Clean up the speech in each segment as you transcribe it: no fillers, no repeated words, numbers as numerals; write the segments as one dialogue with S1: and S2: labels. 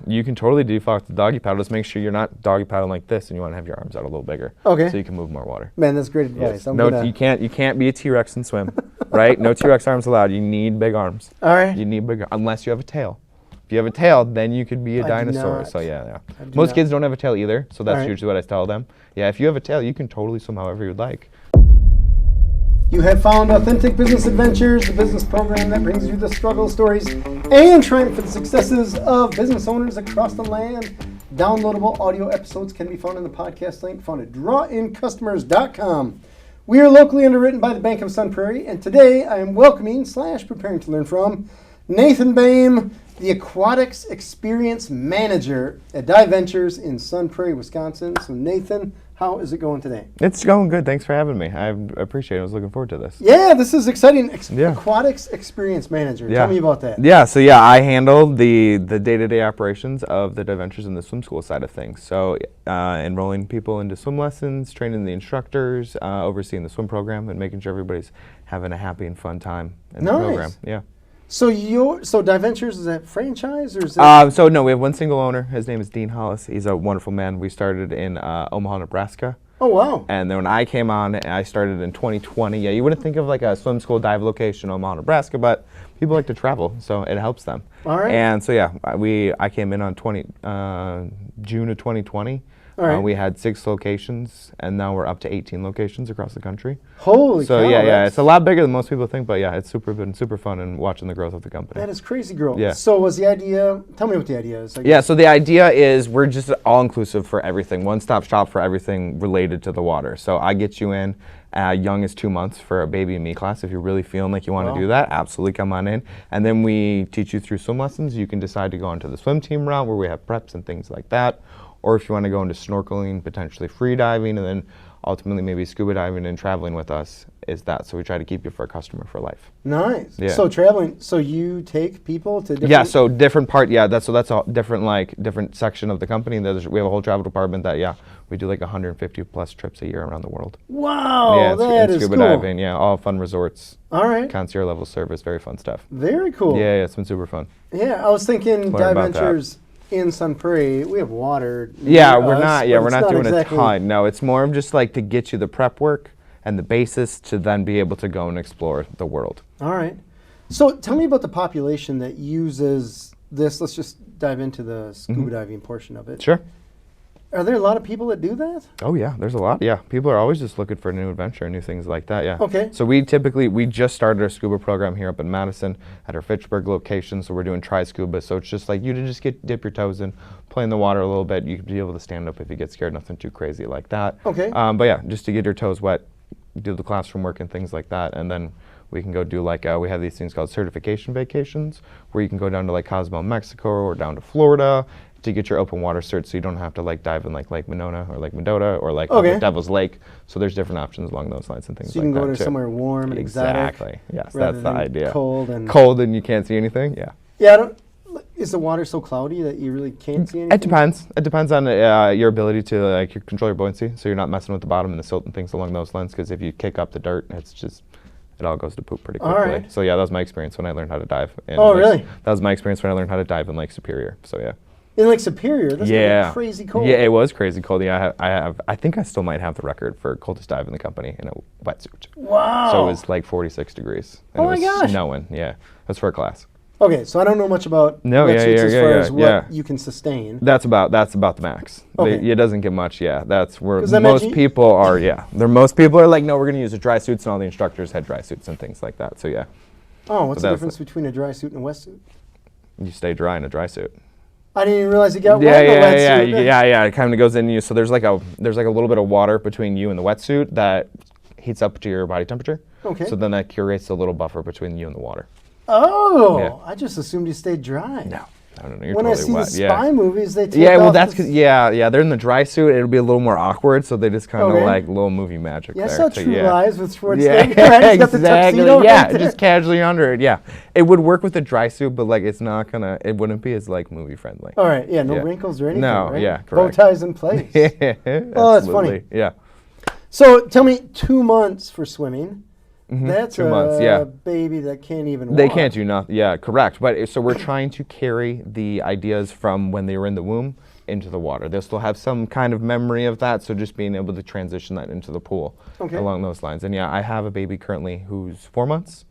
S1: You can totally default the doggy paddle. Just make sure you're not doggy paddling like this, and you want to have your arms out a little bigger.
S2: Okay.
S1: So you can move more water.
S2: Man, that's great advice.
S1: Yes. No, you can't be a T-Rex and swim, right? No T-Rex arms allowed. You need big arms.
S2: All right.
S1: You need big, unless you have a tail. If you have a tail, then you could be a dinosaur. So yeah. Most kids don't have a tail either, so that's usually what I tell them. Yeah, if you have a tail, you can totally swim however you'd like.
S2: You have found Authentic Business Adventures, the business program that brings you the struggle stories and triumphant successes of business owners across the land. Downloadable audio episodes can be found in the podcast link found at drawincustomers.com. We are locally underwritten by the Bank of Sun Prairie, and today I am welcoming / preparing to learn from Nathan Boehm, the Aquatics Experience Manager at Diventures in Sun Prairie, Wisconsin. So Nathan, how is it going today?
S1: It's going good. Thanks for having me. I appreciate it. I was looking forward to this.
S2: Yeah, this is exciting. Aquatics Experience Manager. Tell me about that.
S1: Yeah, so I handle the day-to-day operations of the Diventures and the swim school side of things. So enrolling people into swim lessons, training the instructors, overseeing the swim program, and making sure everybody's having a happy and fun time in the program. Yeah.
S2: So Diventures, is that franchise or is it?
S1: So no, we have one single owner. His name is Dean Hollis. He's a wonderful man. We started in Omaha, Nebraska.
S2: Oh wow!
S1: And then when I came on, I started in 2020. Yeah, you wouldn't think of like a swim school dive location, Omaha, Nebraska, but people like to travel, so it helps them.
S2: All right.
S1: And so I came in on June of 2020.
S2: All right.
S1: We had 6 locations, and now we're up to 18 locations across the country.
S2: Holy cow!
S1: So it's a lot bigger than most people think, but it's been super fun and watching the growth of the company.
S2: That is crazy growth.
S1: Yeah.
S2: So was the idea? Tell me what the idea is.
S1: So the idea is we're just all inclusive for everything, one-stop shop for everything related to the water. So I get you in young as 2 months for a baby and me class. If you're really feeling like you want to do that, absolutely come on in. And then we teach you through swim lessons. You can decide to go into the swim team route where we have preps and things like that. Or if you want to go into snorkeling, potentially free diving, and then ultimately maybe scuba diving and traveling with us is that. So we try to keep you for a customer for life.
S2: Nice.
S1: Yeah.
S2: So traveling, so you take people to different...
S1: Yeah, so different part, that's a different section of the company. We have a whole travel department that, we do like 150 plus trips a year around the world.
S2: Wow, that is
S1: scuba
S2: cool.
S1: diving, all fun resorts.
S2: All right.
S1: Concierge level service, very fun stuff.
S2: Very cool.
S1: Yeah, it's been super fun.
S2: Yeah, I was thinking Diventures in Sun Prairie, we have water.
S1: We're not doing a ton. No, it's more of just like to get you the prep work and the basis to then be able to go and explore the world.
S2: All right. So tell me about the population that uses this. Let's just dive into the scuba diving portion of it.
S1: Sure.
S2: Are there a lot of people that do that?
S1: Oh yeah, there's a lot. Yeah, people are always just looking for a new adventure and new things like that. Yeah.
S2: Okay.
S1: So we just started our scuba program here up in Madison at our Fitchburg location. So we're doing tri-scuba. So it's just like you to just dip your toes in, play in the water a little bit. You can be able to stand up if you get scared. Nothing too crazy like that.
S2: Okay.
S1: But just to get your toes wet, do the classroom work and things like that, and then we can go do we have these things called certification vacations where you can go down to like Cozumel, Mexico, or down to Florida to get your open water cert, so you don't have to like dive in like Lake Monona or Lake Mendota or like Devil's Lake. So there's different options along those lines and things like that.
S2: So you can go to somewhere warm and exotic.
S1: Exactly. Yes, that's the idea.
S2: Cold and
S1: you can't see anything. Yeah.
S2: Yeah. Is the water so cloudy that you really can't see anything?
S1: It depends. It depends on your ability to control your buoyancy, so you're not messing with the bottom and the silt and things along those lines. Because if you kick up the dirt, it all goes to poop pretty quickly.
S2: All right.
S1: So that was my experience when I learned how to dive.
S2: Really?
S1: That was my experience when I learned how to dive in Lake Superior. So yeah.
S2: In Lake Superior, that's gonna be crazy cold.
S1: Yeah, it was crazy cold. Yeah, I think I still might have the record for coldest dive in the company in a wetsuit.
S2: Wow.
S1: So it was like 46 degrees. And
S2: oh my gosh.
S1: It was snowing. Yeah, that's for a class.
S2: Okay, so I don't know much about wetsuits as far as what you can sustain.
S1: That's about the max.
S2: Okay.
S1: It doesn't get much. Yeah, that's where most people are. Yeah, most people are like, no, we're gonna use the dry suits, and all the instructors had dry suits and things like that. So yeah.
S2: Oh, what's the difference between a dry suit and a wetsuit?
S1: You stay dry in a dry suit.
S2: I didn't even realize you got wet in a wetsuit.
S1: Yeah. It kind of goes in you. So there's like a little bit of water between you and the wetsuit that heats up to your body temperature.
S2: Okay.
S1: So then that creates a little buffer between you and the water.
S2: Oh,
S1: yeah.
S2: I just assumed you stayed dry.
S1: No. You're
S2: when
S1: totally
S2: I
S1: wet.
S2: see the spy movies, they take
S1: well,
S2: off
S1: that's because they're in the dry suit. It'll be a little more awkward, so they just kind of like little movie magic.
S2: Yeah,
S1: there.
S2: I saw True Lies with Schwarzenegger.
S1: Yeah,
S2: He's got the tuxedo right there.
S1: Just casually under it. Yeah, it would work with a dry suit, but like it wouldn't be as like movie friendly.
S2: All right, no wrinkles or anything.
S1: No,
S2: right?
S1: yeah,
S2: Bow
S1: correct.
S2: ties in place.
S1: Oh,
S2: that's funny.
S1: Yeah.
S2: So tell me, 2 months for swimming. That's
S1: 2 months,
S2: a
S1: yeah.
S2: baby that can't even walk.
S1: They can't do nothing. Yeah, correct. But so we're trying to carry the ideas from when they were in the womb into the water. They'll still have some kind of memory of that, so just being able to transition that into the pool along those lines. And yeah, I have a baby currently who's 4 months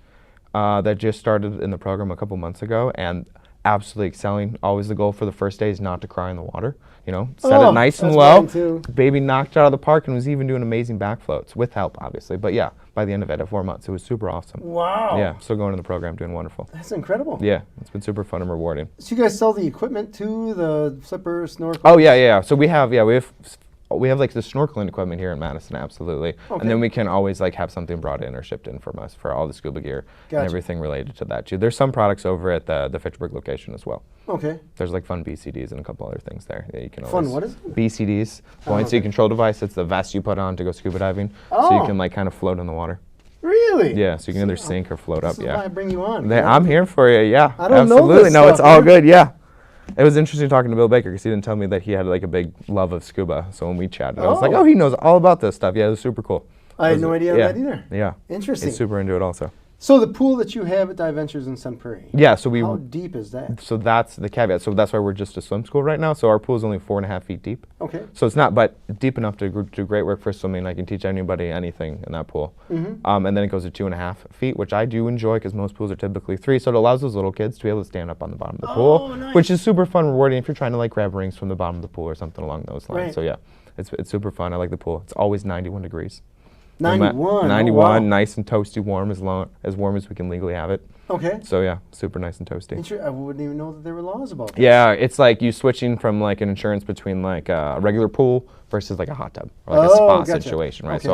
S1: that just started in the program a couple months ago and absolutely excelling. Always the goal for the first day is not to cry in the water. You know, set it nice and low. Baby knocked out of the park and was even doing amazing back floats with help, obviously. But yeah, by the end of it, at 4 months, it was super awesome.
S2: Wow.
S1: Yeah, still going to the program, doing wonderful.
S2: That's incredible.
S1: Yeah, it's been super fun and rewarding.
S2: So you guys sell the equipment too, the flippers, snorkel?
S1: Oh yeah. So we have like the snorkeling equipment here in Madison, absolutely.
S2: Okay.
S1: And then we can always like have something brought in or shipped in from us for all the scuba gear and everything related to that too. There's some products over at the Fitchburg location as well.
S2: Okay.
S1: There's like fun BCDs and a couple other things there that you can
S2: Fun,
S1: always.
S2: what is it?
S1: BCDs, buoyancy control device. It's the vest you put on to go scuba diving, so you can like kind of float in the water.
S2: Really?
S1: Yeah, so you can either sink or float up.
S2: This is why I bring you on.
S1: I'm here for you. Yeah,
S2: I don't know
S1: absolutely.
S2: this
S1: No, it's
S2: stuff,
S1: all
S2: man.
S1: good. Yeah. It was interesting talking to Bill Baker because he didn't tell me that he had like a big love of scuba. So when we chatted, I was like, oh, he knows all about this stuff. Yeah, it was super cool.
S2: I had no idea on that either.
S1: Yeah.
S2: Interesting.
S1: He's super into it also.
S2: So the pool that you have at Diventures in Sun Prairie.
S1: Yeah, so
S2: How deep is that?
S1: So that's the caveat. So that's why we're just a swim school right now. So our pool is only 4.5 feet deep.
S2: Okay.
S1: So it's not, but deep enough to do great work for swimming. I can teach anybody anything in that pool. And then it goes to 2.5 feet, which I do enjoy because most pools are typically 3. So it allows those little kids to be able to stand up on the bottom of the pool, which is super fun, rewarding if you're trying to like grab rings from the bottom of the pool or something along those lines. So yeah, it's super fun. I like the pool. It's always 91 degrees.
S2: 91.
S1: 91,
S2: oh, wow.
S1: Nice and toasty, warm as warm as we can legally have it.
S2: Okay.
S1: So yeah, super nice and toasty.
S2: I wouldn't even know that there were laws about that.
S1: Yeah, it's like you switching from like an insurance between like a regular pool versus like a hot tub or like a spa situation, right? So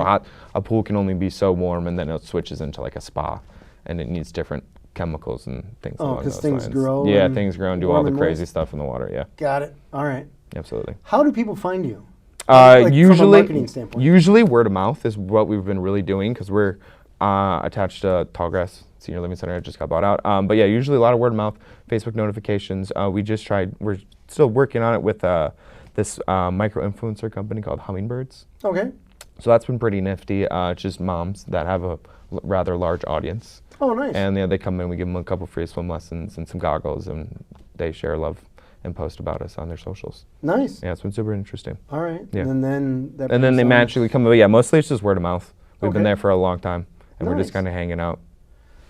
S1: a pool can only be so warm, and then it switches into like a spa, and it needs different chemicals and things along those lines.
S2: Because things grow.
S1: Yeah, things grow and do all the crazy
S2: moist.
S1: stuff in the water. Yeah.
S2: Got it. All right.
S1: Absolutely.
S2: How do people find you? Like from a marketing standpoint.
S1: Usually word of mouth is what we've been really doing because we're attached to Tallgrass Senior Living Center. It just got bought out. But yeah, usually a lot of word of mouth, Facebook notifications. We're still working on it with this micro-influencer company called Hummingbirds.
S2: Okay.
S1: So that's been pretty nifty. It's just moms that have a rather large audience.
S2: Oh, nice.
S1: And yeah, they come in, we give them a couple free swim lessons and some goggles, and they share love and post about us on their socials.
S2: Nice.
S1: Yeah, it's been super interesting.
S2: All right.
S1: Yeah.
S2: And then
S1: they magically come. But yeah, mostly it's just word of mouth. We've been
S2: Okay.
S1: there for a long time, and we're just
S2: Nice.
S1: kind of hanging out.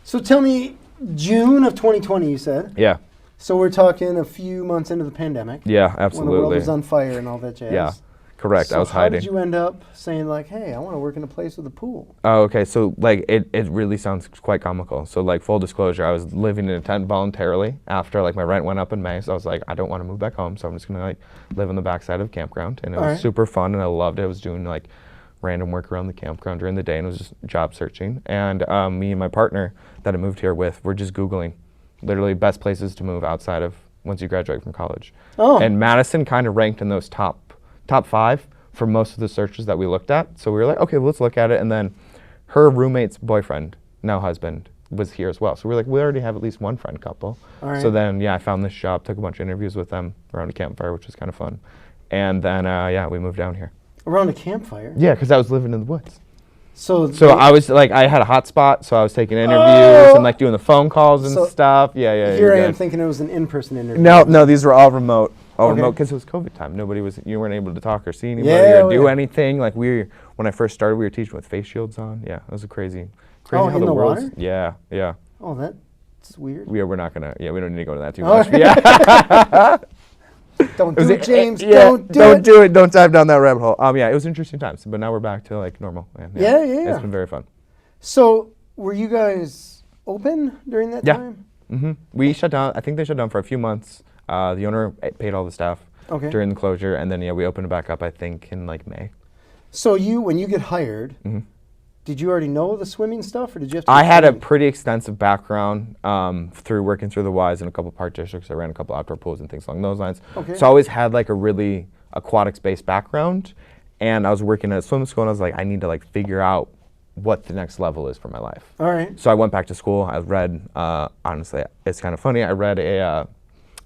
S2: So tell me, June of 2020, you said.
S1: Yeah.
S2: So we're talking a few months into the pandemic.
S1: Yeah, absolutely.
S2: When the world was on fire and all that jazz.
S1: Yeah, correct.
S2: So
S1: I was
S2: how
S1: hiding.
S2: did you end up saying like, hey, I want to work in a place with a pool?
S1: Oh, okay. So like it really sounds quite comical. So like full disclosure, I was living in a tent voluntarily after like my rent went up in May. So I was like, I don't want to move back home. So I'm just gonna like live on the backside of the campground, and it was super fun, and I loved it. I was doing like random work around the campground during the day, and it was just job searching. And me and my partner that I moved here with were just Googling literally best places to move outside of once you graduate from college.
S2: Oh.
S1: And Madison kind of ranked in those top 5 for most of the searches that we looked at. So we were like, okay, well, let's look at it. And then her roommate's boyfriend, now husband, was here as well. So we were like, we already have at least one friend couple.
S2: All right.
S1: So then, yeah, I found this shop, took a bunch of interviews with them around a campfire, which was kind of fun. And then, yeah, we moved down here.
S2: Around a campfire?
S1: Yeah, because I was living in the woods.
S2: So
S1: I was like, I had a hot spot, so I was taking interviews and like doing the phone calls and stuff. Yeah.
S2: Here I am thinking it was an in-person interview.
S1: No, these were all remote. Remote because it was COVID time. You weren't able to talk or see anybody or do anything. Like when I first started, we were teaching with face shields on. Yeah, it was crazy
S2: Oh,
S1: how
S2: in the
S1: world's.
S2: water?
S1: Yeah.
S2: Oh, that's weird.
S1: We're not gonna. Yeah, we don't need to go into that too much. Yeah.
S2: Don't do it, James.
S1: Yeah,
S2: Don't do it.
S1: Don't dive down that rabbit hole. Yeah, it was interesting times, but now we're back to like normal. And,
S2: Yeah.
S1: It's been very fun.
S2: So were you guys open during that time?
S1: Mm-hmm. We shut down. I think they shut down for a few months. The owner paid all the staff during the closure, and then we opened it back up. I think in like May.
S2: So when you get hired, did you already know the swimming stuff, or did you have to?
S1: I had a pretty extensive background through working through the Ys in a couple park districts. I ran a couple outdoor pools and things along those lines.
S2: Okay.
S1: So I always had like a really aquatics-based background, and I was working at a swim school, and I was like, I need to like figure out what the next level is for my life.
S2: All right.
S1: So I went back to school. I read, honestly, it's kind of funny. I read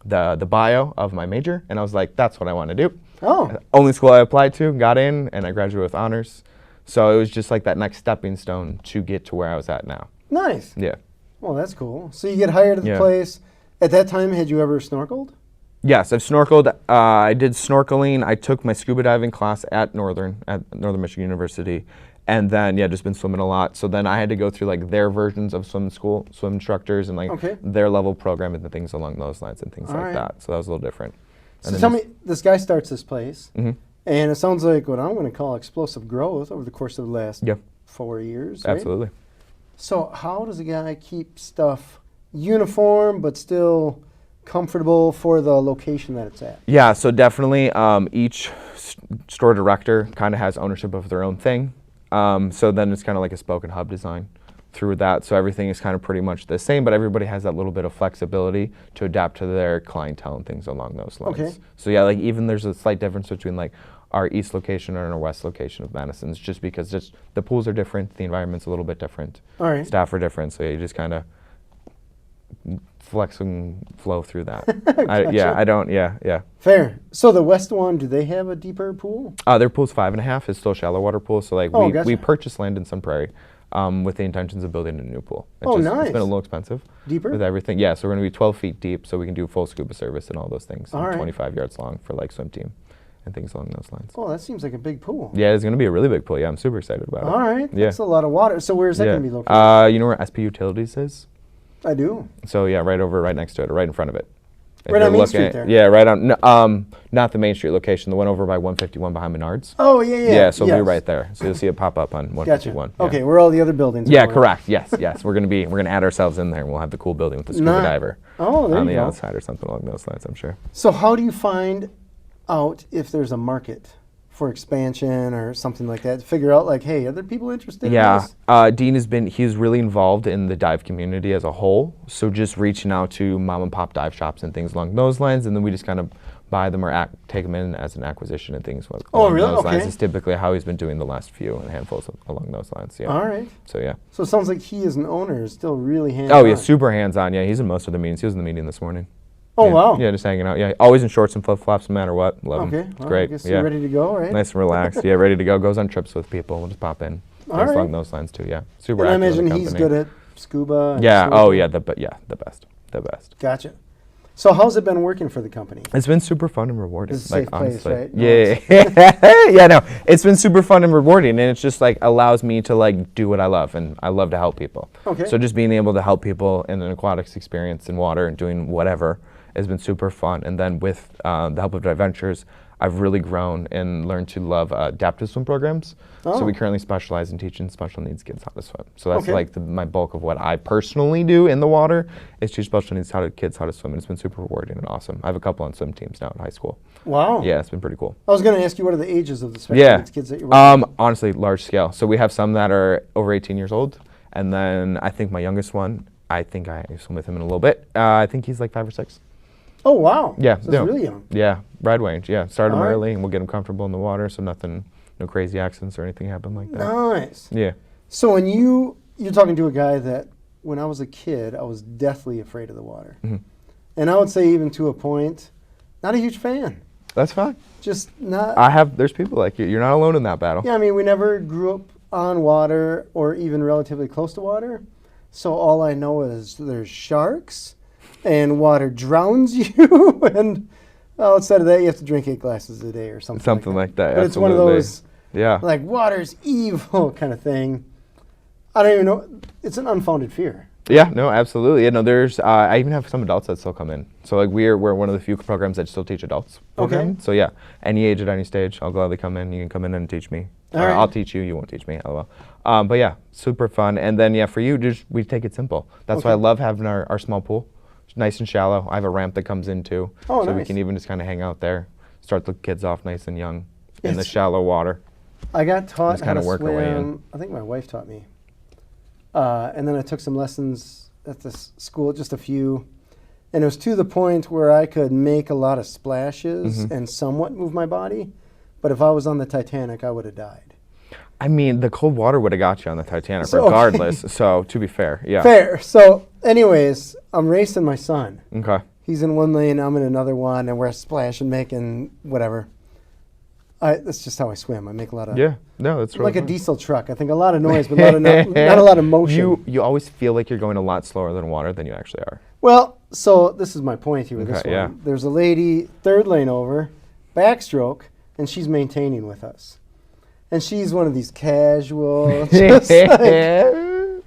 S1: the bio of my major, and I was like, that's what I want to do.
S2: Oh.
S1: Only school I applied to, got in, and I graduated with honors. So it was just like that next stepping stone to get to where I was at now.
S2: Nice.
S1: Yeah.
S2: Well, that's cool. So you get hired at the place. At that time, had you ever snorkeled?
S1: Yes, I've snorkeled. I did snorkeling. I took my scuba diving class at Northern Michigan University. And then, just been swimming a lot. So then I had to go through like their versions of swim school, swim instructors, and like their level programming and things along those lines and things like that. So that was a little different.
S2: So tell me, this guy starts this place, and it sounds like what I'm going to call explosive growth over the course of the last 4 years. Right?
S1: Absolutely.
S2: So how does a guy keep stuff uniform but still comfortable for the location that it's at? Yeah,
S1: so definitely each store director kind of has ownership of their own thing. So then it's kind of like a spoke and hub design through that. So everything is kind of pretty much the same, but everybody has that little bit of flexibility to adapt to their clientele and things along those lines.
S2: Okay.
S1: So yeah, like even there's a slight difference between like our east location and our west location of Madison's, just because the pools are different, the environment's a little bit different, staff are different, so you just kind of flex and flow through that.
S2: Gotcha. Fair. So the west one, do they have a deeper pool?
S1: Their pool's 5.5. It's still shallow water pool. So like we purchased land in some Prairie with the intentions of building a new pool.
S2: Nice.
S1: It's been a little expensive.
S2: Deeper?
S1: With everything. Yeah, so we're going to be 12 feet deep, so we can do full scuba service and all those things. And 25 yards long for like swim team and things along those lines.
S2: Oh, that seems like a big pool.
S1: Yeah, it's going to be a really big pool. Yeah, I'm super excited about it.
S2: All right. Yeah. That's a lot of water. So where's that going to be
S1: located? You know where SP Utilities is?
S2: I do.
S1: So yeah, right next to it, or right in front of it.
S2: Right on Main Street there?
S1: Yeah, right on, not the Main Street location, the one over by 151 behind Menards.
S2: Oh, yeah.
S1: Yeah, so we'll be right there. So you'll see it pop up on 151.
S2: Gotcha. Okay, where all the other buildings are.
S1: Yeah, correct. Yes. We're gonna add ourselves in there, and we'll have the cool building with the scuba diver on the outside or something along those lines, I'm sure.
S2: So how do you find out if there's a market for expansion or something like that? Figure out like, hey, are there people interested in this?
S1: Dean he's really involved in the dive community as a whole. So just reaching out to mom and pop dive shops and things along those lines, and then we just kind of buy them or take them in as an acquisition and things along those lines. Is typically how he's been doing the last few and handfuls along those lines. Yeah.
S2: All right.
S1: So yeah.
S2: So it sounds like he as an owner is still really hands-on.
S1: Oh yeah, super hands-on. Yeah, he's in most of the meetings. He was in the meeting this morning.
S2: Oh, wow.
S1: Yeah, just hanging out. Yeah, always in shorts and flip-flops no matter what. Love him. It's great.
S2: I guess you're ready to go, right?
S1: Nice and relaxed. Yeah, ready to go. Goes on trips with people. We'll just pop in. Things along those lines too, yeah. Super active.
S2: And I imagine he's good at scuba.
S1: Yeah, the best.
S2: Gotcha. So how's it been working for the company?
S1: It's been super fun and rewarding.
S2: It's a safe place, right?
S1: Yeah. It's been super fun and rewarding, and it's just like allows me to like do what I love, and I love to help people.
S2: Okay.
S1: So just being able to help people in an aquatics experience in water and doing whatever has been super fun. And then with the help of Diventures, I've really grown and learned to love adaptive swim programs. So we currently specialize in teaching special needs kids how to swim. So that's like my bulk of what I personally do in the water is teach special needs kids how to swim. And it's been super rewarding and awesome. I have a couple on swim teams now in high school.
S2: Wow.
S1: Yeah, it's been pretty cool.
S2: I was going to ask you, what are the ages of the special needs kids that you're working with?
S1: Honestly, large scale. So we have some that are over 18 years old. And then I think my youngest one, I think I swim with him in a little bit. I think he's like 5 or 6.
S2: Oh, wow.
S1: Yeah.
S2: So he's really young.
S1: Yeah, ride range. Yeah, start him early and we'll get him comfortable in the water so no crazy accidents or anything happen like that.
S2: Nice.
S1: Yeah.
S2: So when you're talking to a guy that when I was a kid, I was deathly afraid of the water. Mm-hmm. And I would say even to a point, not a huge fan.
S1: That's fine.
S2: Just not.
S1: There's people like you. You're not alone in that battle.
S2: Yeah, I mean, we never grew up on water or even relatively close to water. So all I know is there's sharks and water drowns you. And outside of that, you have to drink 8 glasses a day or something.
S1: Something like that.
S2: But
S1: absolutely.
S2: It's one of those,
S1: yeah,
S2: like water's evil kind of thing. I don't even know. It's an unfounded fear.
S1: Yeah, no, absolutely. Yeah, no, there's. I even have some adults that still come in. So like we're one of the few programs that still teach adults.
S2: Okay.
S1: So yeah, any age at any stage, I'll gladly come in. You can come in and teach me.
S2: All right.
S1: I'll teach you. You won't teach me. LOL. But yeah, super fun. And then yeah, for you, we take it simple. That's why I love having our small pool. It's nice and shallow. I have a ramp that comes in too.
S2: Oh,
S1: so
S2: nice.
S1: we can even just kind of hang out there, start the kids off nice and young in the shallow water.
S2: I got taught how to
S1: work our way in.
S2: swim. I think my wife taught me. And then I took some lessons at this school, just a few. And it was to the point where I could make a lot of splashes and somewhat move my body. But if I was on the Titanic, I would have died.
S1: I mean, the cold water would have got you on the Titanic regardless. So to be fair, yeah.
S2: Fair. So anyways, I'm racing my son.
S1: Okay.
S2: He's in one lane, I'm in another one, and we're splashing, making whatever. That's just how I swim. I make a lot of
S1: Yeah, no, that's really
S2: like a
S1: fun.
S2: diesel truck. I think a lot of noise, but not a lot of motion.
S1: You always feel like you're going a lot slower than water than you actually are.
S2: Well, so this is my point here with this
S1: Okay,
S2: one.
S1: yeah.
S2: There's a lady, third lane over, backstroke, and she's maintaining with us. And she's one of these casual, just like,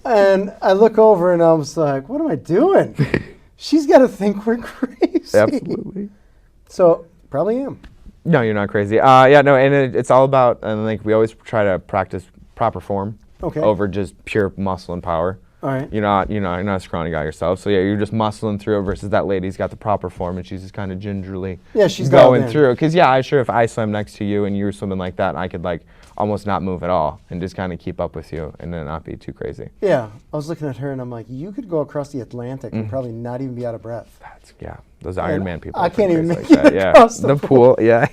S2: and I look over and I was like, what am I doing? She's got to think we're crazy.
S1: Absolutely.
S2: So, probably am.
S1: No, you're not crazy. Yeah, no, and it's all about, and like we always try to practice proper form
S2: Okay.
S1: over just pure muscle and power.
S2: All right.
S1: You're not a scrawny guy yourself, so yeah, you're just muscling through it versus that lady's got the proper form and she's just kind of gingerly
S2: She's dialed
S1: going
S2: in.
S1: through. Because yeah, I sure if I swam next to you and you were swimming like that, I could like almost not move at all and just kind of keep up with you and then not be too crazy.
S2: Yeah. I was looking at her and I'm like, you could go across the Atlantic and probably not even be out of breath.
S1: That's those Iron Man people.
S2: I
S1: are
S2: can't even
S1: crazy
S2: make it
S1: Yeah,
S2: across the
S1: pool. Yeah,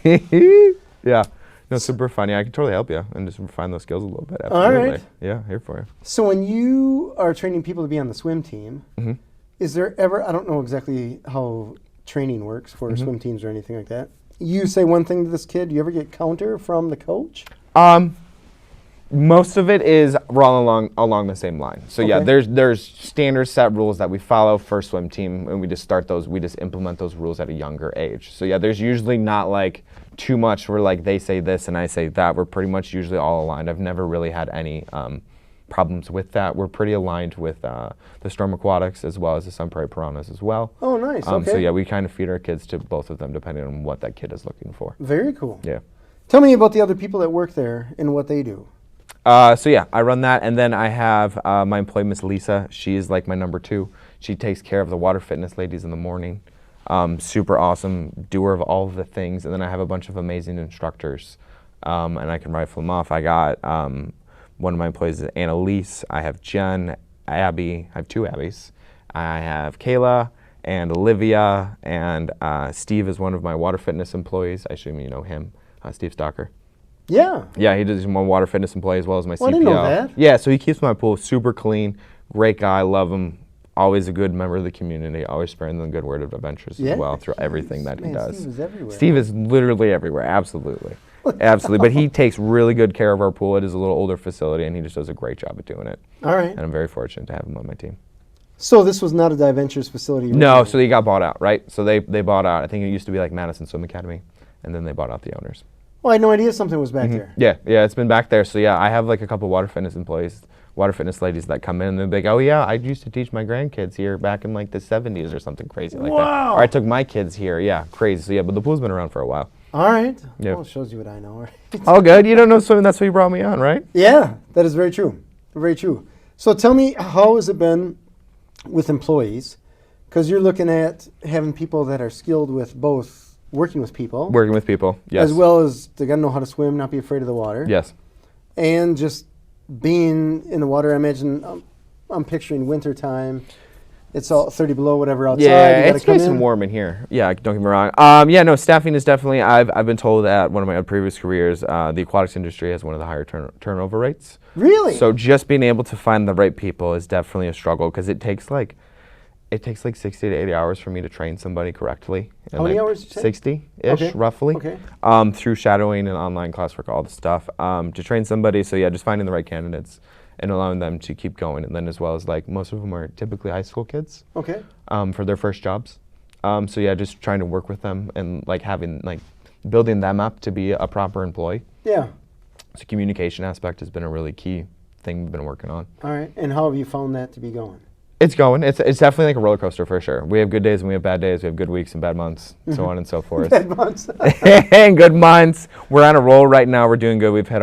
S1: yeah. No, super funny. I can totally help you and just refine those skills a little bit. Absolutely.
S2: All right.
S1: Yeah, here for you.
S2: So when you are training people to be on the swim team, is there ever, I don't know exactly how training works for swim teams or anything like that. You say one thing to this kid, do you ever get counter from the coach?
S1: Most of it is along the same line. So yeah,
S2: Okay.
S1: there's standard set rules that we follow for swim team, and we just implement those rules at a younger age. So yeah, there's usually not like too much where like they say this and I say that. We're pretty much usually all aligned. I've never really had any problems with that. We're pretty aligned with the storm aquatics as well as the sun prairie piranhas as well.
S2: Oh, nice. Okay.
S1: So yeah, we kind of feed our kids to both of them depending on what that kid is looking for.
S2: Very cool.
S1: Yeah.
S2: Tell me about the other people that work there and what they do.
S1: So yeah, I run that, and then I have my employee, Miss Lisa. She is like my number 2. She takes care of the water fitness ladies in the morning. Super awesome, doer of all of the things. And then I have a bunch of amazing instructors, and I can rifle them off. I got one of my employees is Annalise. I have Jen, Abby. I have 2 Abbies. I have Kayla and Olivia, and Steve is one of my water fitness employees. I assume you know him, Steve Stocker.
S2: Yeah.
S1: Yeah, he does my water fitness employee as well as my CPL.
S2: I didn't know that.
S1: Yeah, so he keeps my pool super clean. Great guy, love him. Always a good member of the community. Always spreading the good word of Diventures as well through everything that he does.
S2: Steve is everywhere.
S1: Steve is literally everywhere. Absolutely, absolutely. But he takes really good care of our pool. It is a little older facility, and he just does a great job at doing it.
S2: All right.
S1: And I'm very fortunate to have him on my team.
S2: So this was not a Diventures facility?
S1: No,
S2: originally?
S1: so he got bought out, right? So they bought out. I think it used to be like Madison Swim Academy, and then they bought out the owners.
S2: Well, I had no idea something was back there.
S1: Yeah, it's been back there. So yeah, I have like a couple water fitness employees, water fitness ladies that come in and they're like, oh yeah, I used to teach my grandkids here back in like the 70s or something crazy like that.
S2: Wow.
S1: Or I took my kids here. Yeah, crazy. So yeah, but the pool's been around for a while.
S2: All right.
S1: Yeah.
S2: Well, it shows you what I know. Right?
S1: All good. You don't know swimming. That's why you brought me on, right?
S2: Yeah, that is very true. Very true. So tell me, how has it been with employees? Because you're looking at having people that are skilled with both working with people.
S1: Working with people, yes.
S2: As well as they got to know how to swim, not be afraid of the water.
S1: Yes.
S2: And just being in the water, I imagine, I'm picturing winter time. It's all 30 below, whatever outside.
S1: Yeah,
S2: you gotta
S1: it's
S2: come
S1: nice
S2: in.
S1: and warm in here. Yeah, don't get me wrong. Yeah, no, staffing is definitely, I've been told at one of my previous careers, the aquatics industry has one of the higher turnover rates.
S2: Really?
S1: So just being able to find the right people is definitely a struggle because it takes like 60 to 80 hours for me to train somebody correctly.
S2: How many hours did you say?
S1: 60-ish,
S2: Okay.
S1: roughly.
S2: Okay.
S1: Through shadowing and online classwork, all the stuff. To train somebody, so yeah, just finding the right candidates and allowing them to keep going. And then as well as like most of them are typically high school kids.
S2: Okay.
S1: For their first jobs. So yeah, just trying to work with them and like building them up to be a proper employee.
S2: Yeah.
S1: So communication aspect has been a really key thing we've been working on.
S2: All right. And how have you found that to be going?
S1: It's going. It's definitely like a roller coaster for sure. We have good days and we have bad days. We have good weeks and bad months, so on and so forth.
S2: Bad months.
S1: And good months. We're on a roll right now. We're doing good. We've hit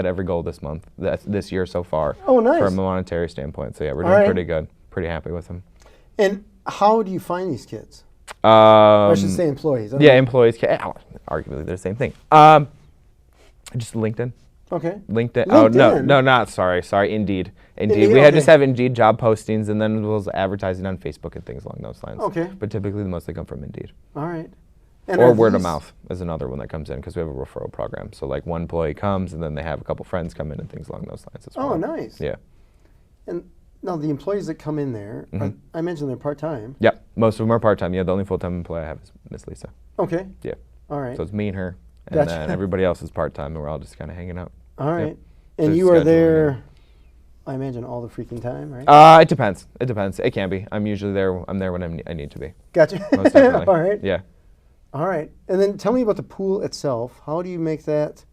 S1: every goal this month, this year so far.
S2: Oh, nice.
S1: From a monetary standpoint. So yeah, we're
S2: All
S1: doing
S2: right.
S1: pretty good. Pretty happy with them.
S2: And how do you find these kids? Or I should say employees. I don't
S1: Yeah,
S2: know.
S1: employees. Arguably, they're the same thing. Just LinkedIn.
S2: Okay.
S1: LinkedIn. Oh no,
S2: LinkedIn?
S1: not sorry. Indeed.
S2: Indeed,
S1: We
S2: okay.
S1: just have Indeed job postings, and then we'll advertising on Facebook and things along those lines.
S2: Okay.
S1: But typically, they mostly come from Indeed.
S2: All right. And
S1: Or
S2: are
S1: word of
S2: these-
S1: mouth is another one that comes in because we have a referral program. So like one employee comes, and then they have a couple friends come in and things along those lines as well.
S2: Oh, nice.
S1: Yeah.
S2: And now the employees that come in there, I mentioned they're part-time.
S1: Yep. Most of them are part time. Yeah. The only full time employee I have is Miss Lisa.
S2: Okay.
S1: Yeah.
S2: All right.
S1: So it's me and her. And
S2: Gotcha.
S1: then everybody else is part-time, and we're all just kind of hanging out.
S2: All right.
S1: Yep.
S2: And
S1: So
S2: you are
S1: scheduling,
S2: there, I imagine, all the freaking time, right?
S1: It depends. It depends. It can be. I'm usually there. I'm there when I need to be.
S2: Gotcha.
S1: Most definitely.
S2: All right.
S1: Yeah.
S2: All right. And then tell me about the pool itself. How do you make that?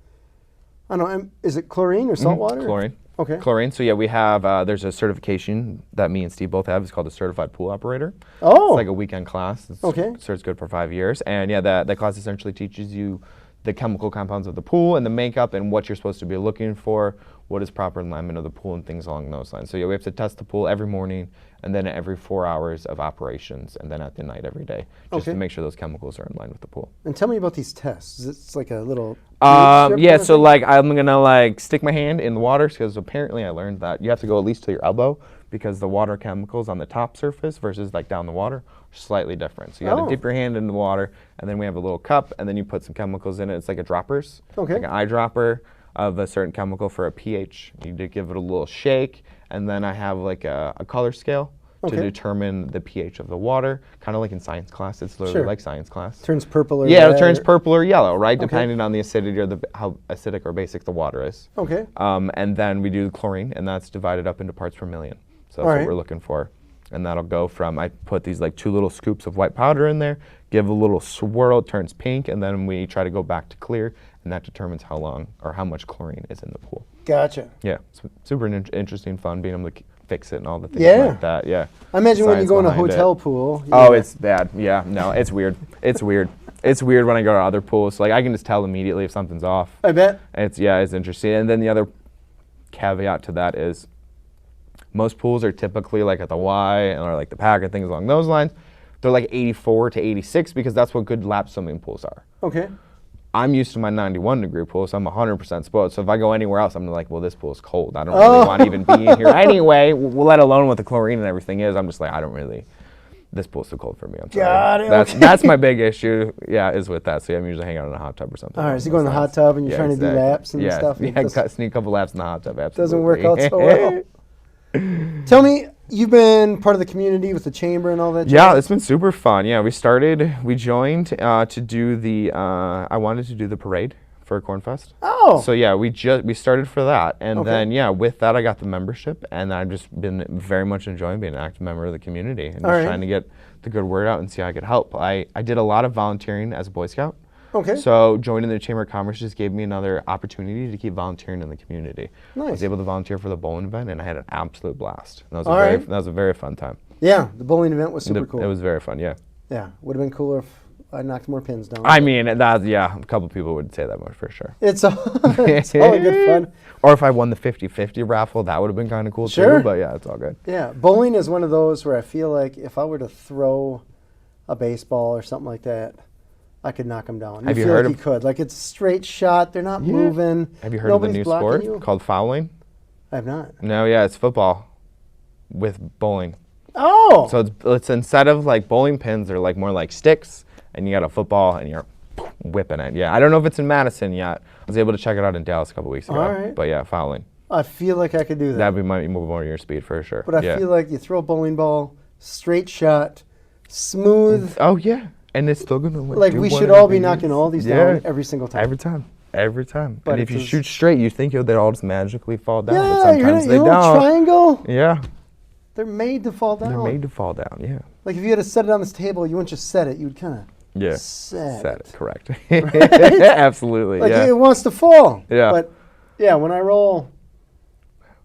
S2: I don't know. Is it chlorine or salt water?
S1: Chlorine.
S2: Okay.
S1: Chlorine. So yeah, we have. There's a certification that me and Steve both have. It's called a certified pool operator.
S2: Oh.
S1: It's like a weekend class.
S2: Okay.
S1: So it's good for 5 years. And yeah, that class essentially teaches you the chemical compounds of the pool and the makeup and what you're supposed to be looking for, what is proper alignment of the pool and things along those lines. So yeah, we have to test the pool every morning and then every 4 hours of operations and then at the night every day, just to make sure those chemicals are in line with the pool.
S2: And tell me about these tests. It's like a little strip
S1: yeah,
S2: kind of
S1: so
S2: thing?
S1: like I'm gonna like stick my hand in the water because apparently I learned that you have to go at least to your elbow because the water chemicals on the top surface versus like down the water are slightly different. So you gotta dip your hand in the water and then we have a little cup and then you put some chemicals in it. It's like a droppers, like an eyedropper of a certain chemical for a pH. You do give it a little shake and then I have like a color scale to determine the pH of the water, kind of like in science class. It's literally like science class.
S2: Turns purple or
S1: yeah,
S2: red
S1: it turns
S2: or-
S1: purple or yellow, right? Depending on the acidity or how acidic or basic the water is.
S2: Okay.
S1: And then we do the chlorine, and that's divided up into parts per million. So that's what we're looking for. And that'll go from, I put these like 2 little scoops of white powder in there, give a little swirl, it turns pink, and then we try to go back to clear, and that determines how long or how much chlorine is in the pool.
S2: Gotcha.
S1: Yeah, it's super interesting, fun, being able to fix it and all the things
S2: Yeah.
S1: like that. Yeah.
S2: I imagine when you
S1: Science
S2: go in a
S1: behind it.
S2: hotel pool. you
S1: Oh,
S2: know,
S1: it's bad. Yeah, no, it's weird. It's weird. It's weird when I go to other pools. Like I can just tell immediately if something's off.
S2: I bet.
S1: It's interesting. And then the other caveat to that is most pools are typically like at the Y or like the Pack and things along those lines. They're like 84 to 86 because that's what good lap swimming pools are.
S2: Okay.
S1: I'm used to my 91 degree pool, so I'm 100% spoiled. So if I go anywhere else, I'm like, well, this pool is cold. I don't really want to even be in here anyway, let alone what the chlorine and everything is. I'm just like, I don't really, this pool's too cold for me. I'm sorry.
S2: Got it, okay.
S1: That's my big issue, is with that. So I'm usually hanging out in a hot tub or something.
S2: All right, so you go in the hot tub and you're trying to do laps and stuff. And it just
S1: sneak a couple laps in the hot tub, absolutely.
S2: doesn't work out so well. Tell me, you've been part of the community with the chamber and all that?
S1: Yeah,
S2: jazz?
S1: it's been super fun. Yeah, we joined to do the, I wanted to do the parade for Cornfest.
S2: Oh.
S1: So yeah, we started for that. And then, with that, I got the membership. And I've just been very much enjoying being an active member of the community and just trying to get the good word out and see how I could help. I did a lot of volunteering as a Boy Scout.
S2: Okay.
S1: So joining the Chamber of Commerce just gave me another opportunity to keep volunteering in the community.
S2: Nice.
S1: I was able to volunteer for the bowling event, and I had an absolute blast. And that was a very fun time.
S2: Yeah, the bowling event was super cool.
S1: It was very fun, yeah.
S2: Yeah, would have been cooler if I knocked more pins down.
S1: I mean, a couple people would say that much for sure.
S2: It's all good fun.
S1: Or if I won the 50-50 raffle, that would have been kind of cool too. But yeah, it's all good.
S2: Yeah, bowling is one of those where I feel like if I were to throw a baseball or something like that, I could knock them down.
S1: Have you
S2: feel
S1: heard
S2: like
S1: of?
S2: You could. Like it's a straight shot. They're not moving.
S1: Have you heard
S2: Nobody's
S1: of the new
S2: blocking
S1: sport
S2: you?
S1: called fouling?
S2: I have not.
S1: No, yeah, it's football with bowling.
S2: Oh.
S1: So it's instead of like bowling pins, they're like more like sticks, and you got a football and you're whipping it. Yeah, I don't know if it's in Madison yet. I was able to check it out in Dallas a couple weeks ago.
S2: All right.
S1: But yeah, fouling.
S2: I feel like I could do that.
S1: That'd be more your speed for sure.
S2: But I feel like you throw a bowling ball, straight shot, smooth.
S1: Oh yeah, and it's still gonna
S2: Like
S1: do
S2: we should
S1: whatever
S2: all be
S1: it
S2: knocking
S1: is.
S2: all these down every single time.
S1: Every time.
S2: But
S1: and if you
S2: it's
S1: shoot straight, you think they'll all just magically fall down.
S2: Yeah,
S1: but sometimes they
S2: you know,
S1: don't.
S2: triangle.
S1: Yeah,
S2: They're made to fall down.
S1: they're made to fall down. Yeah.
S2: Like if you had to set it on this table, you wouldn't just set it. You would kind of
S1: Yeah.
S2: set
S1: Set
S2: it.
S1: it. Correct. Absolutely.
S2: Like
S1: yeah.
S2: it wants to fall.
S1: Yeah.
S2: But yeah, when I roll,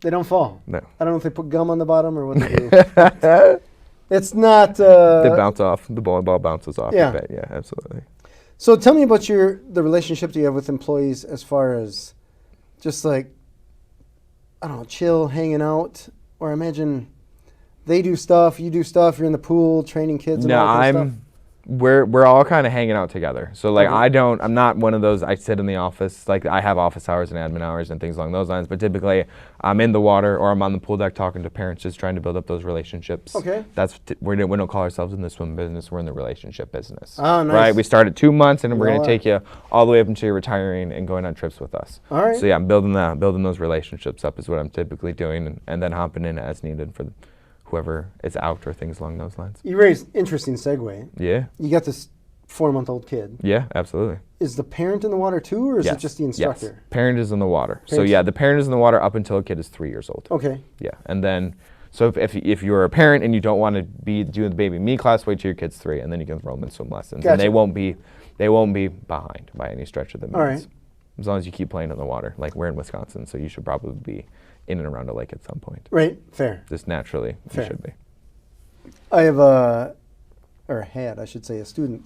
S2: they don't fall.
S1: No.
S2: I don't know if they put gum on the bottom or what they do. It's not.
S1: They bounce off. The bowling ball bounces off.
S2: Yeah.
S1: I bet. Yeah. Absolutely.
S2: So tell me about the relationship that you have with employees as far as just like, I don't know, chill, hanging out, or I imagine they do stuff, you do stuff, you're in the pool training kids and all that kind of stuff.
S1: We're all kind of hanging out together. So like I'm not one of those, I sit in the office, like I have office hours and admin hours and things along those lines, but typically I'm in the water or I'm on the pool deck talking to parents, just trying to build up those relationships.
S2: Okay.
S1: We don't call ourselves in the swim business, we're in the relationship business.
S2: Oh, nice.
S1: Right, we start at 2 months and we're
S2: We
S1: going
S2: all
S1: to take you all the way up until you're retiring and going on trips with us.
S2: All right.
S1: So yeah, I'm building those relationships up is what I'm typically doing, and then hopping in as needed for whoever is out or things along those lines.
S2: You raised interesting segue.
S1: Yeah.
S2: You got this 4-month-old kid.
S1: Yeah, absolutely.
S2: Is the parent in the water too, or is it just the instructor?
S1: Yes. Parent is in the water. So
S2: Parents-
S1: yeah, the parent is in the water up until a kid is 3 years old.
S2: Okay.
S1: Yeah, and then so if you're a parent and you don't want to be doing the baby me class, wait till your kid's 3, and then you can throw them in swim lessons.
S2: Gotcha.
S1: And they won't be behind by any stretch of the means.
S2: All right.
S1: As long as you keep playing in the water. Like we're in Wisconsin, so you should probably be in and around a lake at some point.
S2: Right. Fair.
S1: Just naturally,
S2: Fair.
S1: you should be.
S2: I have had, I should say, a student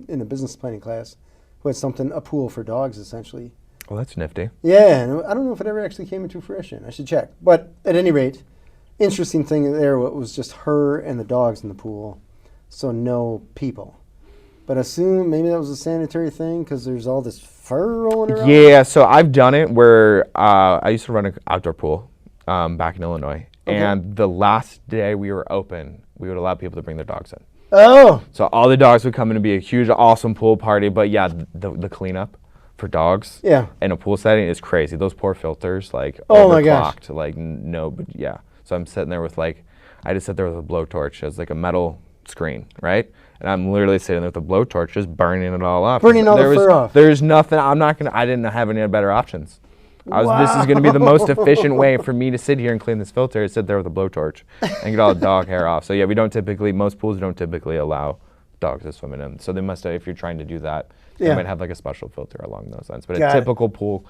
S2: in a business planning class who had a pool for dogs, essentially.
S1: Well, that's nifty.
S2: Yeah, and I don't know if it ever actually came into fruition. I should check. But at any rate, interesting thing there was just her and the dogs in the pool, so no people. But I assume maybe that was a sanitary thing because there's all this fur rolling around.
S1: Yeah, so I've done it where I used to run an outdoor pool back in Illinois.
S2: Okay.
S1: And the last day we were open, we would allow people to bring their dogs in.
S2: Oh!
S1: So all the dogs would come in and be a huge, awesome pool party. But yeah, the cleanup for dogs in a pool setting is crazy. Those poor filters, like,
S2: oh my gosh.
S1: overclocked. Like, no, but yeah. So I'm sitting there with, like, I just sit there with a blowtorch. It was like a metal screen, right? And I'm literally sitting there with a blowtorch just burning it all up.
S2: Burning all the fur off.
S1: There's nothing, I didn't have any better options. This is going to be the most efficient way for me to sit here and clean this filter, is sit there with a blowtorch and get all the dog hair off. So yeah, most pools don't typically allow dogs to swim in them. So they must have, if you're trying to do that, they might have like a special filter along those lines. But a typical pool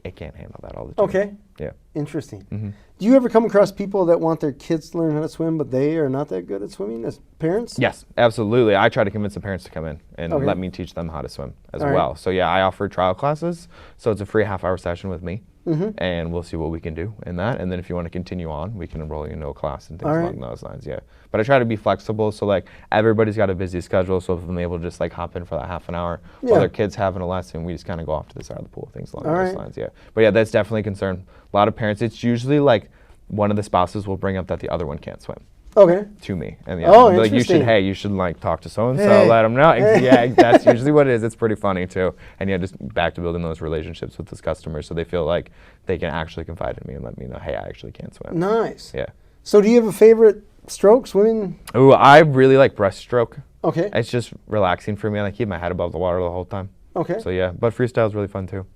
S1: it can't handle that all the time.
S2: Okay.
S1: Yeah.
S2: Interesting.
S1: Mm-hmm.
S2: Do you ever come across people that want their kids to learn how to swim, but they are not that good at swimming as parents?
S1: Yes, absolutely. I try to convince the parents to come in and let me teach them how to swim as well. So yeah, I offer trial classes. So it's a free half-hour session with me, and we'll see what we can do in that. And then if you want to continue on, we can enroll you into a class and things along those lines. Yeah. But I try to be flexible. So like everybody's got a busy schedule. So if I'm able to just like hop in for that half an hour while their kid's having a lesson, we just kind of go off to the side of the pool, things along those lines. Yeah. But yeah, that's definitely a concern. A lot of parents, it's usually like one of the spouses will bring up that the other one can't swim.
S2: Okay.
S1: To me. And
S2: interesting.
S1: You should like talk to so-and-so, let them know. Yeah, that's usually what it is. It's pretty funny too. And yeah, just back to building those relationships with those customers so they feel like they can actually confide in me and let me know, hey, I actually can't swim.
S2: Nice.
S1: Yeah.
S2: So do you have a favorite stroke swimming?
S1: Oh, I really like breaststroke.
S2: Okay.
S1: It's just relaxing for me and I keep my head above the water the whole time.
S2: Okay.
S1: So yeah, but freestyle is really fun too.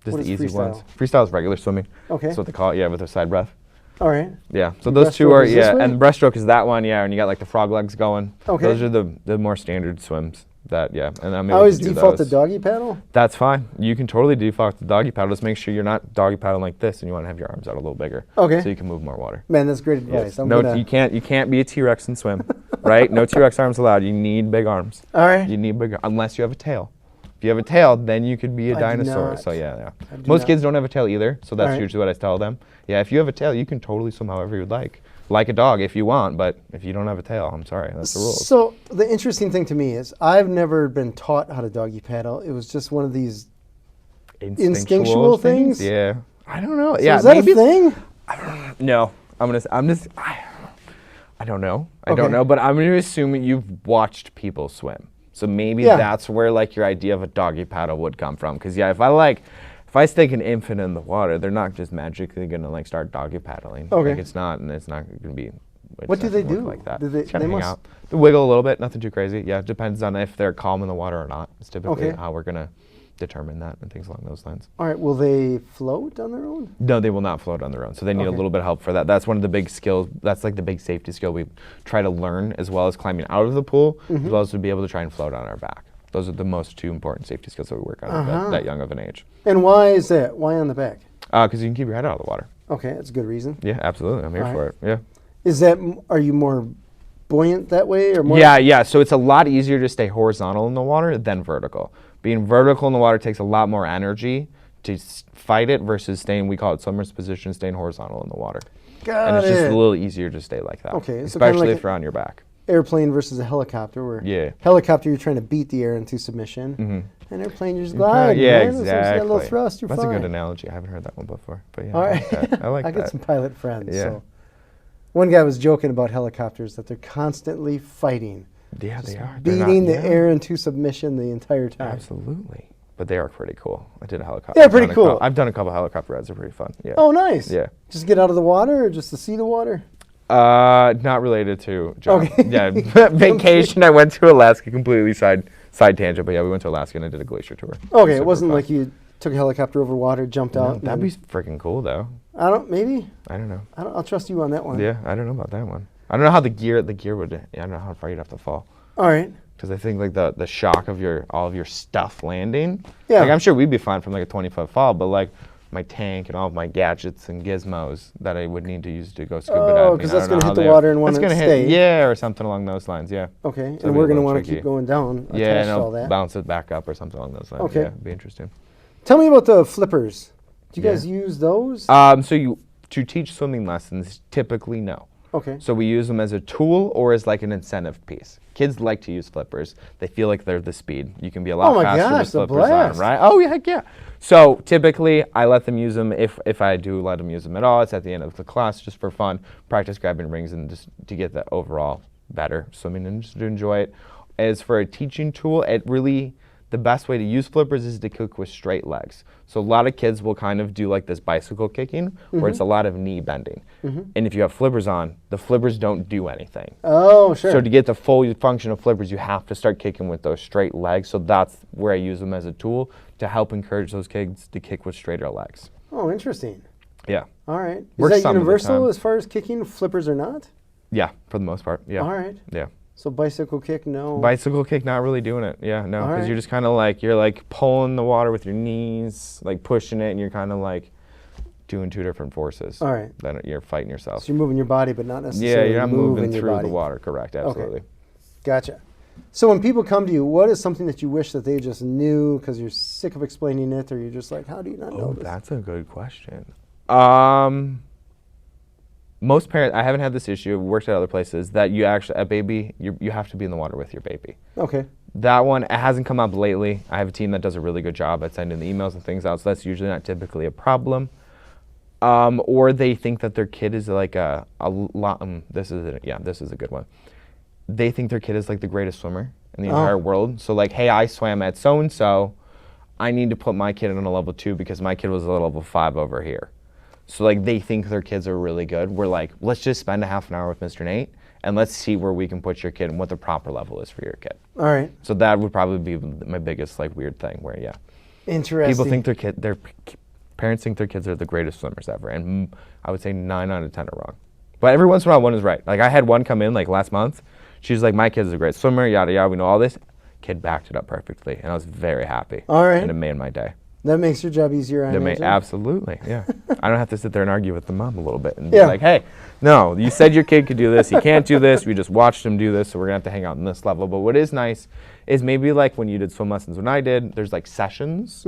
S1: Just
S2: what
S1: the
S2: is
S1: easy
S2: freestyle?
S1: ones. Freestyle is regular swimming.
S2: Okay.
S1: That's what they call it, with a side breath.
S2: All right.
S1: Yeah, so those two
S2: Breaststroke
S1: are,
S2: is this way?
S1: and breaststroke is that one, and you got like the frog legs going.
S2: Okay.
S1: Those are the more standard swims and I'm
S2: I
S1: able
S2: always
S1: to do
S2: default to
S1: those.
S2: doggy paddle.
S1: That's fine. You can totally default to doggy paddle. Just make sure you're not doggy paddling like this and you want to have your arms out a little bigger.
S2: Okay.
S1: So you can move more water.
S2: Man, that's great advice.
S1: Yes. You can't be a T-Rex and swim, right? No T-Rex arms allowed. You need big arms.
S2: All right.
S1: You need bigger, unless you have a tail. If you have a tail, then you could be a
S2: I do
S1: dinosaur.
S2: not.
S1: So yeah.
S2: I do
S1: Most
S2: not.
S1: kids don't have a tail either, so that's
S2: Alright.
S1: usually what I tell them. Yeah, if you have a tail, you can totally swim however you'd like a dog if you want. But if you don't have a tail, I'm sorry, that's the rules.
S2: So the interesting thing to me is I've never been taught how to doggy paddle. It was just one of these instinctual things?
S1: Yeah, I don't know.
S2: So
S1: yeah,
S2: is that
S1: maybe
S2: a thing?
S1: No, I don't know. I
S2: Okay.
S1: don't know, but I'm going to assume you've watched people swim. So maybe
S2: Yeah.
S1: that's where like your idea of a doggy paddle would come from. Because yeah, if I stick an infant in the water, they're not just magically going to like start doggy paddling.
S2: Okay.
S1: Like it's not going to be.
S2: What do they do?
S1: Like that.
S2: Do they-
S1: Just kinda
S2: they
S1: hang
S2: must-
S1: out. They wiggle a little bit, nothing too crazy. Yeah, it depends on if they're calm in the water or not. It's typically
S2: Okay.
S1: how we're going to determine that and things along those lines.
S2: All right. Will they float on their own?
S1: No, they will not float on their own. So they need a
S2: Okay.
S1: little bit of help for that. That's one of the big skills. That's like the big safety skill we try to learn, as well as climbing out of the pool, as well as to be able to try and float on our back. Those are the most two important safety skills that we work on at that young of an age.
S2: And why is that? Why on the back?
S1: Because you can keep your head out of the water.
S2: Okay, that's a good reason.
S1: Yeah, absolutely. I'm here
S2: All
S1: for it. Yeah.
S2: Is that? Are you more buoyant that way, or more?
S1: Yeah. So it's a lot easier to stay horizontal in the water than vertical. Being vertical in the water takes a lot more energy to fight it versus we call it swimmer's position, staying horizontal in the water.
S2: Got
S1: and it's just
S2: it.
S1: a little easier to stay like that.
S2: Okay, so kinda
S1: especially
S2: like
S1: if you're on your back.
S2: Airplane versus a helicopter, where
S1: Yeah.
S2: helicopter you're trying to beat the air into submission, and airplane you're just gliding.
S1: Yeah,
S2: man. So it's got
S1: exactly.
S2: a little thrust, you're
S1: That's
S2: fine.
S1: a good analogy. I haven't heard that one before, but yeah,
S2: All
S1: I
S2: right.
S1: like that. I like
S2: I
S1: that.
S2: got some pilot friends.
S1: Yeah.
S2: So. One guy was joking about helicopters that they're constantly fighting,
S1: Yeah, they are. They're
S2: beating
S1: not-
S2: the air into submission the entire time.
S1: Absolutely. But they are pretty cool. I did a helicopter.
S2: Yeah, pretty cool.
S1: I've done a couple helicopter rides. They're pretty fun. Yeah.
S2: Oh, nice.
S1: Yeah.
S2: Just get out of the water, or just to see the water?
S1: Not related to job.
S2: Okay.
S1: Yeah, vacation. I went to Alaska. Completely side tangent, but yeah, we went to Alaska and I did a glacier tour.
S2: Okay, it wasn't like you took a helicopter over water, jumped
S1: No,
S2: out.
S1: that'd be freaking cool though.
S2: Maybe.
S1: I don't know.
S2: I'll trust you on that one.
S1: Yeah, I don't know about that one. I don't know how the gear would. I don't know how far you'd have to fall.
S2: All right.
S1: Because I think like the shock of all of your stuff landing.
S2: Yeah.
S1: Like I'm sure we'd be fine from like a 20-foot fall, but like my tank and all of my gadgets and gizmos that I would need to use to go scuba diving.
S2: Oh, because that's going to hit the water and want to stay.
S1: Yeah, or something along those lines. Yeah.
S2: Okay,
S1: So
S2: and we're going to want to keep going down.
S1: Yeah, and
S2: all that.
S1: I'll bounce it back up or something along those lines.
S2: Okay.
S1: Yeah, it'd be interesting.
S2: Tell me about the flippers. Do you
S1: Yeah.
S2: guys use those?
S1: So to teach swimming lessons, typically no.
S2: Okay.
S1: So we use them as a tool or as like an incentive piece. Kids like to use flippers. They feel like they're the speed. You can be a lot faster with
S2: the
S1: flippers
S2: blast.
S1: on, right? Oh, yeah, heck yeah. So typically, I let them use them if I do let them use them at all. It's at the end of the class just for fun. Practice grabbing rings and just to get the overall better swimming and just to enjoy it. As for a teaching tool, the best way to use flippers is to kick with straight legs. So a lot of kids will kind of do like this bicycle kicking where it's a lot of knee bending. And if you have flippers on, the flippers don't do anything.
S2: Oh, sure.
S1: So to get the full function of flippers, you have to start kicking with those straight legs. So that's where I use them as a tool to help encourage those kids to kick with straighter legs.
S2: Oh, interesting.
S1: Yeah.
S2: All right. Is
S1: Works
S2: that
S1: some of the
S2: universal
S1: time.
S2: as far as kicking, flippers or not?
S1: Yeah, for the most part. Yeah.
S2: All right.
S1: Yeah.
S2: So bicycle kick, no.
S1: Bicycle kick, not really doing it. Yeah, no,
S2: All
S1: because
S2: right.
S1: you're just kind of like, you're like pulling the water with your knees, like pushing it, and you're kind of like doing two different forces.
S2: All right.
S1: Then you're fighting yourself.
S2: So you're moving your body, but not
S1: Yeah,
S2: necessarily
S1: you're not moving
S2: your
S1: through
S2: body.
S1: the water, correct, absolutely.
S2: Gotcha. So when people come to you, what is something that you wish that they just knew because you're sick of explaining it, or you're just like, how do you not know
S1: Oh,
S2: this?
S1: that's a good question. Most parents, I haven't had this issue, I've worked at other places, that you actually, a baby, you have to be in the water with your baby.
S2: Okay.
S1: That one, it hasn't come up lately. I have a team that does a really good job at sending the emails and things out, so that's usually not typically a problem. Or they think that their kid is like a lot, this is a good one. They think their kid is like the greatest swimmer in the entire world. So like, hey, I swam at so-and-so, I need to put my kid on a level 2 because my kid was a level 5 over here. So like they think their kids are really good. We're like, let's just spend a half an hour with Mr. Nate and let's see where we can put your kid and what the proper level is for your kid.
S2: All right.
S1: So that would probably be my biggest like weird thing where
S2: Interesting.
S1: people think their parents think their kids are the greatest swimmers ever, and I would say 9 out of 10 are wrong. But every once in a while one is right. Like I had one come in like last month. She's like, my kid's a great swimmer, yada yada, we know all this. Kid backed it up perfectly, and I was very happy.
S2: All right.
S1: And it made my day.
S2: That makes your job easier, I imagine.
S1: Absolutely, yeah. I don't have to sit there and argue with the mom a little bit and be like, hey, no, you said your kid could do this. He can't do this. We just watched him do this, so we're going to have to hang out on this level. But what is nice is maybe like when you did swim lessons when I did, there's like sessions.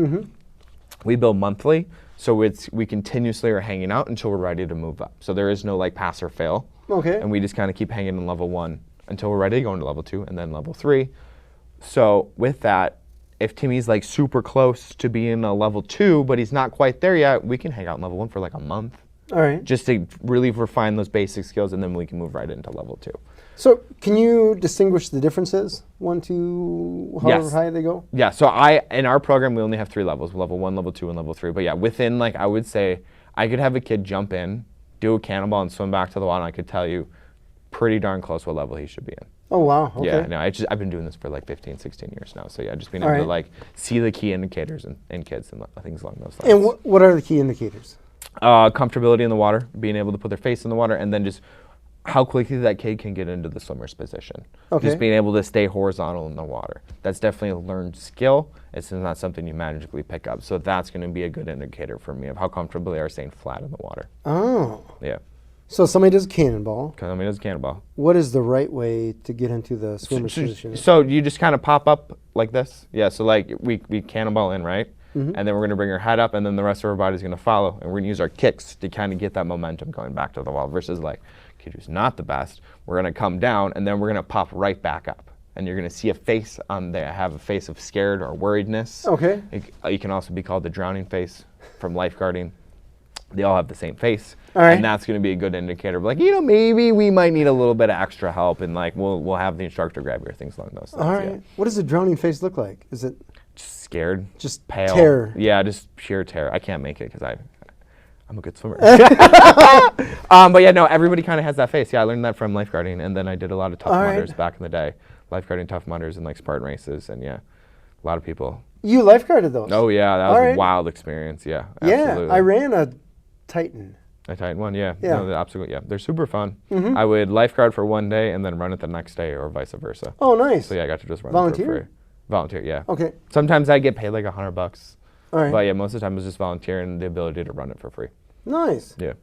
S1: We bill monthly, so we continuously are hanging out until we're ready to move up. So there is no like pass or fail.
S2: Okay.
S1: And we just kind of keep hanging in level 1 until we're ready to go into level 2 and then level 3. So with that, if Timmy's like super close to being a level 2, but he's not quite there yet, we can hang out in level 1 for like a month.
S2: All right.
S1: Just to really refine those basic skills, and then we can move right into level 2.
S2: So can you distinguish the differences, 1, 2, however
S1: Yes.
S2: high they go?
S1: Yeah, so in our program, we only have 3 levels, level 1, level 2, and level 3. But yeah, within like, I would say, I could have a kid jump in, do a cannonball, and swim back to the water, and I could tell you pretty darn close what level he should be in.
S2: Oh, wow. Okay.
S1: Yeah, no, I've been doing this for like 15, 16 years now. So yeah, just being
S2: All
S1: able to
S2: right.
S1: like see the key indicators in kids and things along those lines.
S2: And what are the key indicators?
S1: Comfortability in the water, being able to put their face in the water, and then just how quickly that kid can get into the swimmer's position.
S2: Okay.
S1: Just being able to stay horizontal in the water. That's definitely a learned skill. It's not something you magically pick up. So that's going to be a good indicator for me of how comfortable they are staying flat in the water.
S2: Oh.
S1: Yeah.
S2: So somebody does a cannonball.
S1: I mean, it's a cannonball.
S2: What is the right way to get into the swimmer's position?
S1: So you just kind of pop up like this. Yeah, so like we cannonball in, right? And then we're going to bring our head up, and then the rest of our body's going to follow. And we're going to use our kicks to kind of get that momentum going back to the wall versus like, kid who's not the best, we're going to come down, and then we're going to pop right back up. And you're going to see a face on there, have a face of scared or worriedness.
S2: Okay.
S1: You can also be called the drowning face from lifeguarding. They all have the same face.
S2: All right.
S1: And that's going to be a good indicator of like, maybe we might need a little bit of extra help, and like we'll have the instructor grab you or things along those lines.
S2: All right.
S1: Yeah.
S2: What does a drowning face look like? Is it
S1: Just scared.
S2: just
S1: Pale.
S2: terror?
S1: Yeah, just pure terror. I can't make it because I'm a good swimmer. But yeah, no, everybody kind of has that face. Yeah, I learned that from lifeguarding, and then I did a lot of tough mudders back in the day. Lifeguarding tough mudders and like Spartan races, and yeah, a lot of people.
S2: You lifeguarded those?
S1: Oh yeah, that was a wild experience. Yeah, absolutely.
S2: Yeah, I ran a Titan.
S1: A Titan one, yeah.
S2: Yeah.
S1: No, absolutely, yeah. They're super fun. I would lifeguard for one day and then run it the next day, or vice versa.
S2: Oh, nice.
S1: So yeah, I got to just run
S2: Volunteer?
S1: for free. Volunteer, yeah.
S2: Okay.
S1: Sometimes I get paid like $100.
S2: All right.
S1: But yeah, most of the time it was just volunteering and the ability to run it for free.
S2: Nice.
S1: Yeah.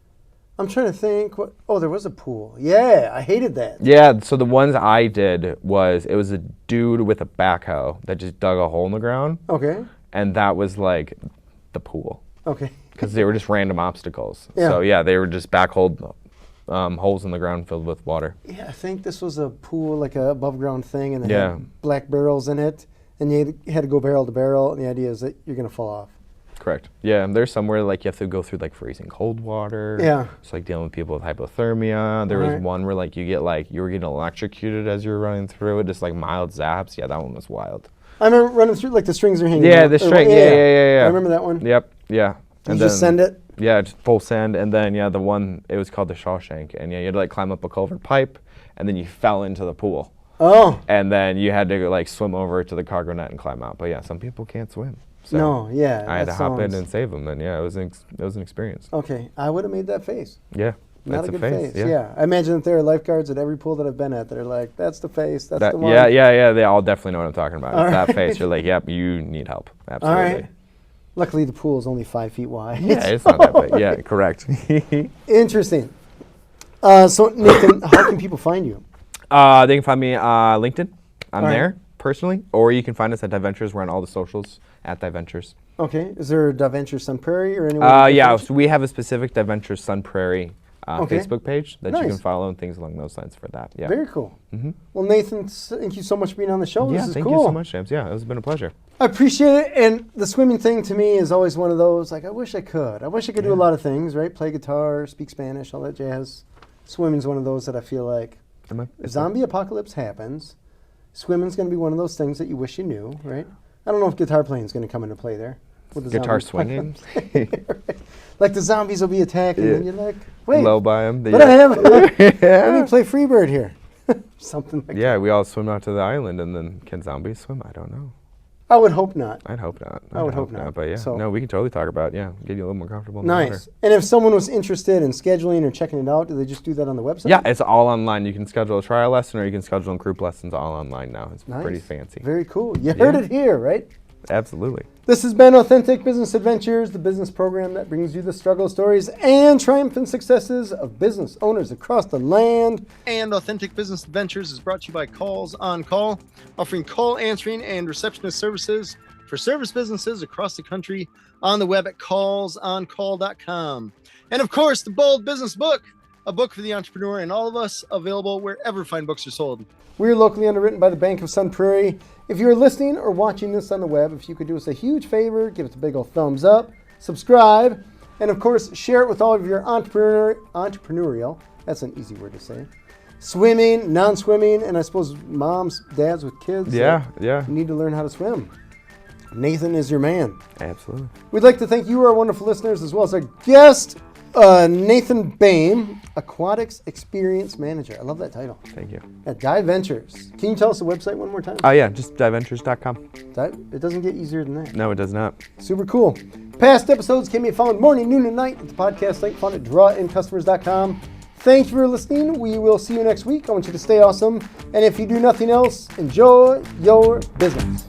S2: I'm trying to think. Oh, there was a pool. Yeah, I hated that.
S1: Yeah, so the ones I did it was a dude with a backhoe that just dug a hole in the ground.
S2: Okay.
S1: And that was like the pool.
S2: Okay.
S1: Because they were just random obstacles.
S2: Yeah.
S1: So yeah, they were just backholed holes in the ground filled with water.
S2: Yeah, I think this was a pool, like a above ground thing, and they
S1: Yeah.
S2: had black barrels in it, and you had to go barrel to barrel, and the idea is that you're going to fall off.
S1: Correct. Yeah, and there's somewhere like you have to go through like freezing cold water.
S2: Yeah.
S1: It's like dealing with people with hypothermia. There was one where like you were getting electrocuted as you were running through it, just like mild zaps. Yeah, that one was wild.
S2: I remember running through, like the strings are hanging
S1: Yeah,
S2: out.
S1: the string. Yeah.
S2: I remember that one.
S1: Yep. Yeah.
S2: You just send it?
S1: Yeah, just full send, and then the one, it was called the Shawshank, and yeah, you had to like climb up a culvert pipe, and then you fell into the pool.
S2: Oh.
S1: And then you had to like swim over to the cargo net and climb out. But yeah, some people can't swim. So
S2: No, yeah.
S1: I had to hop in and save them, and yeah, it was an experience.
S2: Okay, I would have made that face.
S1: Yeah,
S2: Not
S1: that's
S2: a good face.
S1: Yeah.
S2: Yeah, I imagine that there are lifeguards at every pool that I've been at that are like, that's the face, that's the one.
S1: Yeah, they all definitely know what I'm talking about.
S2: All
S1: It's
S2: right.
S1: that face, you're like, yep, you need help.
S2: All
S1: Absolutely.
S2: right. Luckily, the pool is only 5 feet wide.
S1: Yeah, it's not that big. Yeah, correct.
S2: Interesting. So, Nathan, how can people find you?
S1: They can find me LinkedIn. I'm
S2: All right.
S1: there personally, or you can find us at Diventures. We're on all the socials at Diventures.
S2: Okay. Is there a Diventures Sun Prairie or anyone?
S1: Yeah, so we have a specific Diventures Sun Prairie
S2: Okay.
S1: Facebook page that you
S2: Nice.
S1: can follow and things along those lines for that. Yeah.
S2: Very cool. Well, Nathan, thank you so much for being on the show.
S1: Yeah,
S2: This is
S1: thank
S2: cool.
S1: you so much, James. Yeah, it's been a pleasure.
S2: I appreciate it. And the swimming thing to me is always one of those, like, I wish I could. I wish I could do a lot of things, right? Play guitar, speak Spanish, all that jazz. Swimming's one of those that I feel like if zombie apocalypse happens, swimming's going to be one of those things that you wish you knew, right? I don't know if guitar playing's going to come into play there. With the
S1: Guitar
S2: zombie
S1: swinging.
S2: Like the zombies will be attacking, and you're like, wait,
S1: Low by them.
S2: but I have, let me play Freebird here. Something like that.
S1: Yeah, we all swim out to the island, and then can zombies swim? I don't know.
S2: I would hope not.
S1: I'd hope not.
S2: I would hope not.
S1: But yeah,
S2: So-
S1: no, we can totally talk about, get you a little more comfortable in the water.
S2: Nice. And if someone was interested in scheduling or checking it out, do they just do that on the website?
S1: Yeah, it's all online. You can schedule a trial lesson or you can schedule group lessons all online now. It's
S2: Nice.
S1: pretty fancy.
S2: Very cool. You heard it here, right?
S1: Absolutely.
S2: This has been Authentic Business Adventures, the business program that brings you the struggle stories and triumphant successes of business owners across the land. And Authentic Business Adventures is brought to you by Calls on Call, offering call answering and receptionist services for service businesses across the country on the web at callsoncall.com. And of course, the Bold Business Book, a book for the entrepreneur and all of us, available wherever fine books are sold. We're locally underwritten by the Bank of Sun Prairie. If you're listening or watching this on the web, if you could do us a huge favor, give us a big old thumbs up, subscribe, and of course, share it with all of your entrepreneurial, that's an easy word to say, swimming, non-swimming, and I suppose moms, dads with kids.
S1: Yeah.
S2: Need to learn how to swim. Nathan is your man.
S1: Absolutely.
S2: We'd like to thank you, our wonderful listeners, as well as our guest, Nathan Boehm, Aquatics Experience Manager. I love that title.
S1: Thank you.
S2: At Diventures. Can you tell us the website one more time?
S1: Yeah, just diventures.com.
S2: It doesn't get easier than that.
S1: No, it does not.
S2: Super cool. Past episodes can be found morning, noon, and night at the podcast link found at drawincustomers.com. Thank you for listening. We will see you next week. I want you to stay awesome. And if you do nothing else, enjoy your business.